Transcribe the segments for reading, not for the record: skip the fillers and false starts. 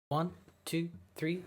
1, 2, 3.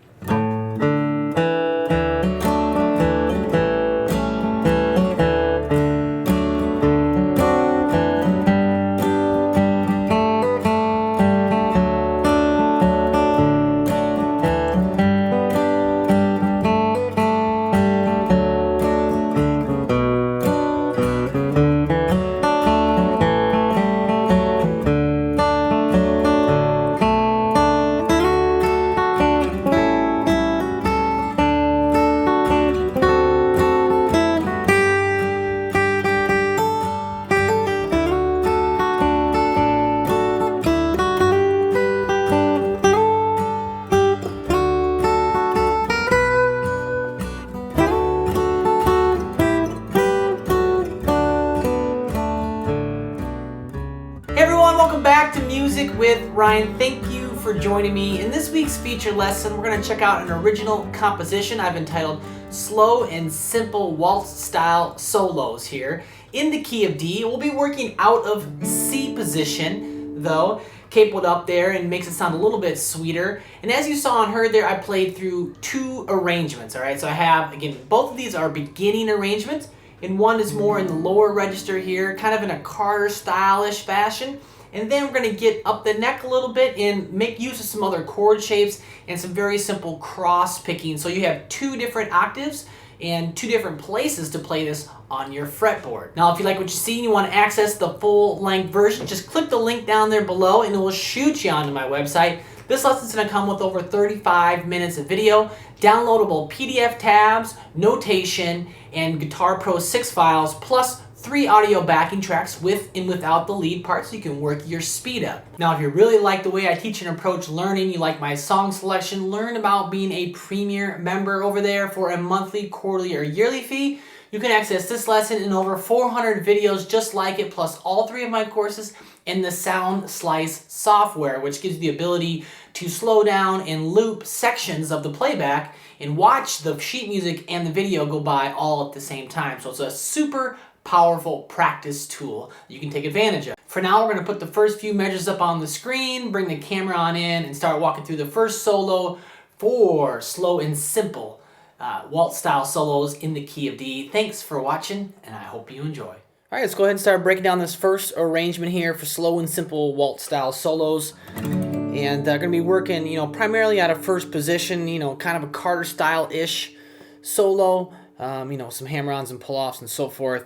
Hey everyone, welcome back to Music with Ryan. Thank you for joining me. In this week's feature lesson, we're going to check out an original composition I've entitled Slow and Simple Waltz Style Solos here in the key of D. We'll be working out of C position though, capoed up there, and makes it sound a little bit sweeter. And as you saw and heard there, I played through two arrangements, all right? So I have, again, both of these are beginning arrangements, and one is more in the lower register here, kind of in a Carter stylish fashion. And then we're going to get up the neck a little bit and make use of some other chord shapes and some very simple cross picking. So you have two different octaves and two different places to play this on your fretboard. Now, if you like what you see and you want to access the full length version, just click the link down there below and it will shoot you onto my website. This lesson's going to come with over 35 minutes of video, downloadable PDF tabs, notation, and Guitar Pro 6 files, plus 3 audio backing tracks with and without the lead part so you can work your speed up. Now, if you really like the way I teach and approach learning, you like my song selection, learn about being a premier member over there for a monthly, quarterly, or yearly fee, you can access this lesson and over 400 videos just like it, plus all 3 of my courses in the Sound Slice software, which gives you the ability to slow down and loop sections of the playback and watch the sheet music and the video go by all at the same time. So it's a super powerful practice tool that you can take advantage of. For now, we're going to put the first few measures up on the screen, bring the camera on in, and start walking through the first solo for slow and simple waltz style solos in the key of D. Thanks for watching, and I hope you enjoy. All right, let's go ahead and start breaking down this first arrangement here for slow and simple waltz style solos. And they're going to be working, primarily out of first position, kind of a Carter style-ish solo, some hammer-ons and pull-offs and so forth.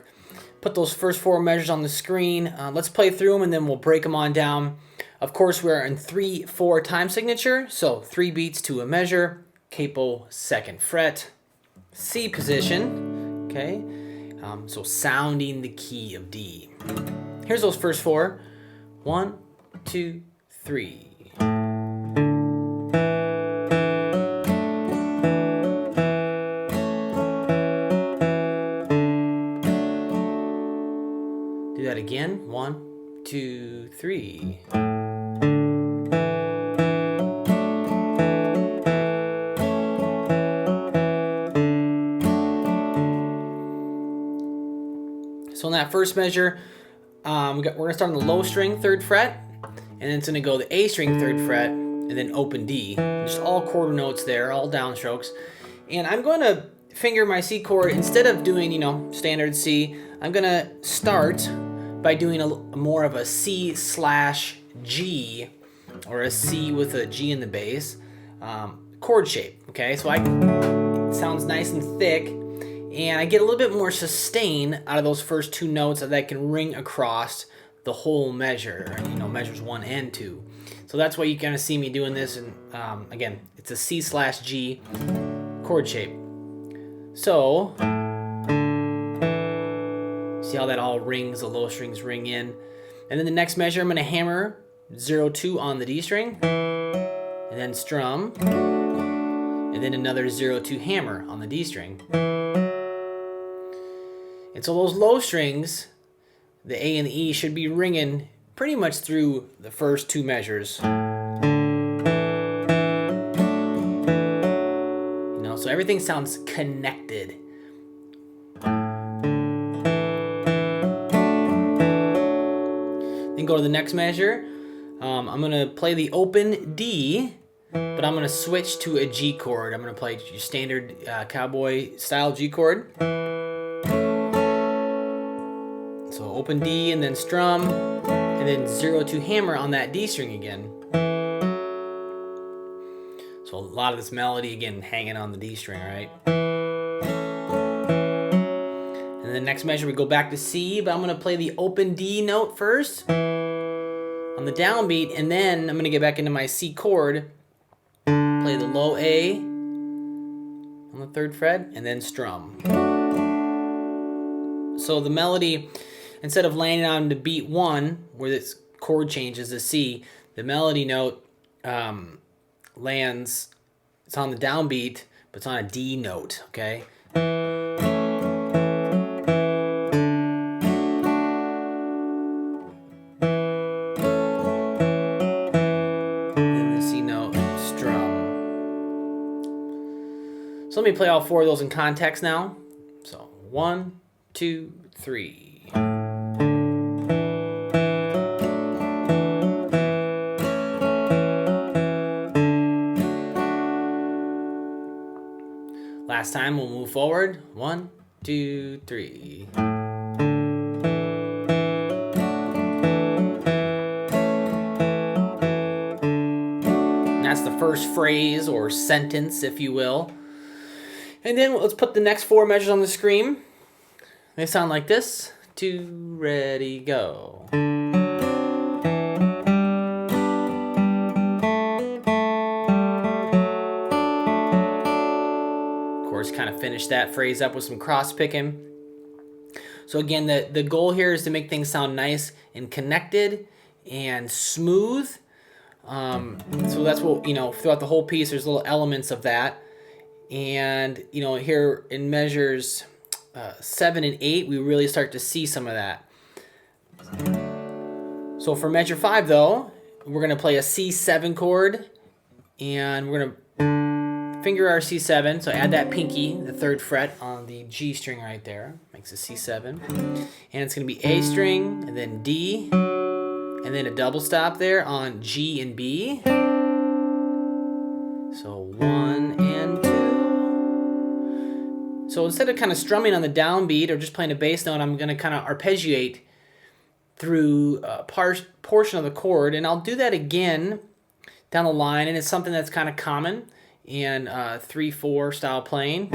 Put those first 4 measures on the screen. Let's play through them and then we'll break them on down. Of course, we're in 3/4 time signature, so 3 beats to a measure, capo 2nd fret, C position, okay? So sounding the key of D. Here's those first 4. 1, 2, 3. Do that again. 1, 2, 3. So in that first measure, we're going to start on the low string 3rd fret, and then it's going to go the A string 3rd fret, and then open D. Just all quarter notes there, all downstrokes. And I'm going to finger my C chord. Instead of doing, standard C, I'm going to start by doing more of a C/G, or a C with a G in the bass, chord shape, okay? So it sounds nice and thick, and I get a little bit more sustain out of those first 2 notes that I can ring across the whole measure, measures 1 and 2. So that's why you kind of see me doing this, and again, it's a C/G chord shape. So, see how that all rings, the low strings ring in. And then the next measure, I'm going to hammer 0-2 on the D string, and then strum, and then another 0-2 hammer on the D string. And so those low strings, the A and the E, should be ringing pretty much through the first 2 measures. So everything sounds connected. Then go to the next measure. I'm going to play the open D but I'm gonna switch to a G chord. I'm gonna play your standard cowboy style G chord. So open D and then strum, and then 0-2 hammer on that D string again. So a lot of this melody again hanging on the D string, right? And the next measure we go back to C, but I'm gonna play the open D note first on the downbeat, and then I'm gonna get back into my C chord, play the low A on the 3rd fret, and then strum. So the melody, instead of landing on the beat 1, where this chord changes to C, the melody note lands, it's on the downbeat, but it's on a D note, okay? Then the C note, strum. So let me play all 4 of those in context now. So 1, 2, 3. Last time, we'll move forward. 1, 2, 3. And that's the first phrase or sentence, if you will. And then let's put the next 4 measures on the screen. They sound like this. 2, ready, go. Kind of finish that phrase up with some cross picking. So again, the goal here is to make things sound nice and connected and smooth. So that's what, throughout the whole piece, there's little elements of that. And, here in measures 7 and 8, we really start to see some of that. So for measure 5, though, we're going to play a C7 chord, and we're going to finger our C7, so add that pinky, the 3rd fret on the G string right there, makes a C7. And it's going to be A string, and then D, and then a double stop there on G and B. So 1 and 2. So instead of kind of strumming on the downbeat or just playing a bass note, I'm going to kind of arpeggiate through a portion of the chord, and I'll do that again down the line, and it's something that's kind of common in 3/4 style playing.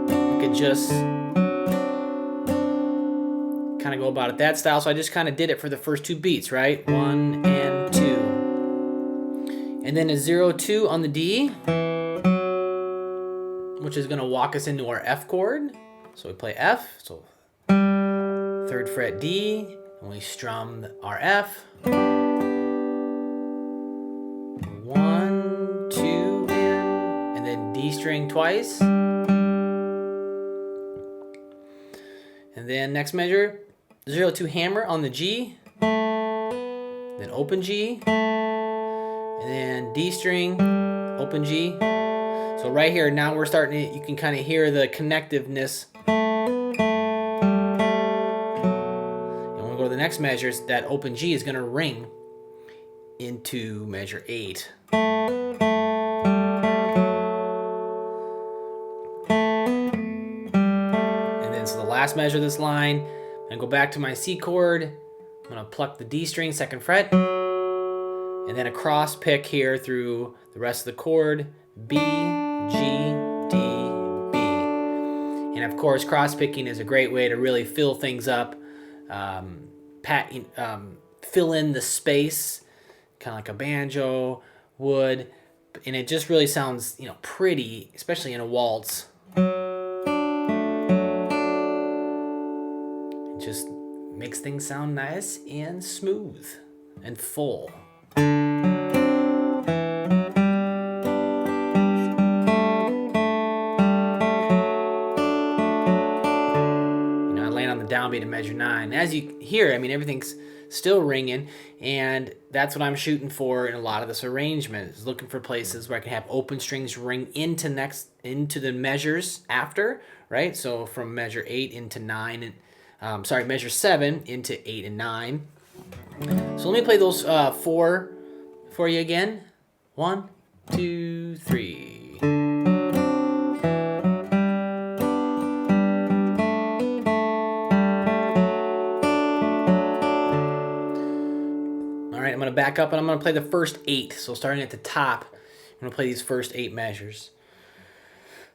You could just kind of go about it that style. So I just kind of did it for the first 2 beats, right? 1 and 2. And then a 0-2 on the D, which is going to walk us into our F chord. So we play F, so 3rd fret D, and we strum our F. 1, 2, and then D string twice. And then next measure, 0-2 hammer on the G, then open G, and then D string, open G. So right here, now we're starting to, you can kind of hear the connectiveness. And when we go to the next measures, that open G is going to ring into measure 8. And then so the last measure of this line, I'm going to go back to my C chord. I'm going to pluck the D string, 2nd fret, and then a cross pick here through the rest of the chord, B, G, D, B. And of course, cross picking is a great way to really fill things up, fill in the space, kind of like a banjo would, and it just really sounds, pretty, especially in a waltz. It just makes things sound nice and smooth and full. I land on the downbeat in measure 9. As you hear, everything's still ringing, and that's what I'm shooting for in a lot of this arrangement, is looking for places where I can have open strings ring into the measures after, right? So from measure 8 into 9, measure 7 into 8 and 9. So let me play those 4 for you again. 1, 2, 3. All right, I'm going to back up and I'm going to play the first 8. So starting at the top, I'm going to play these first 8 measures.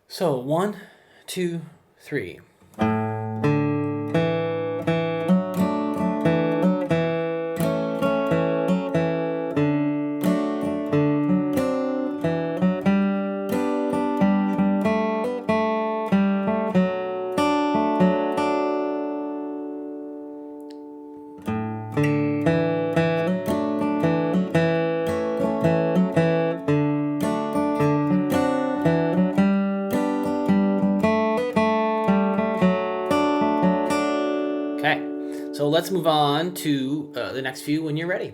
So 1, 2, 3. Okay, so let's move on to the next few when you're ready.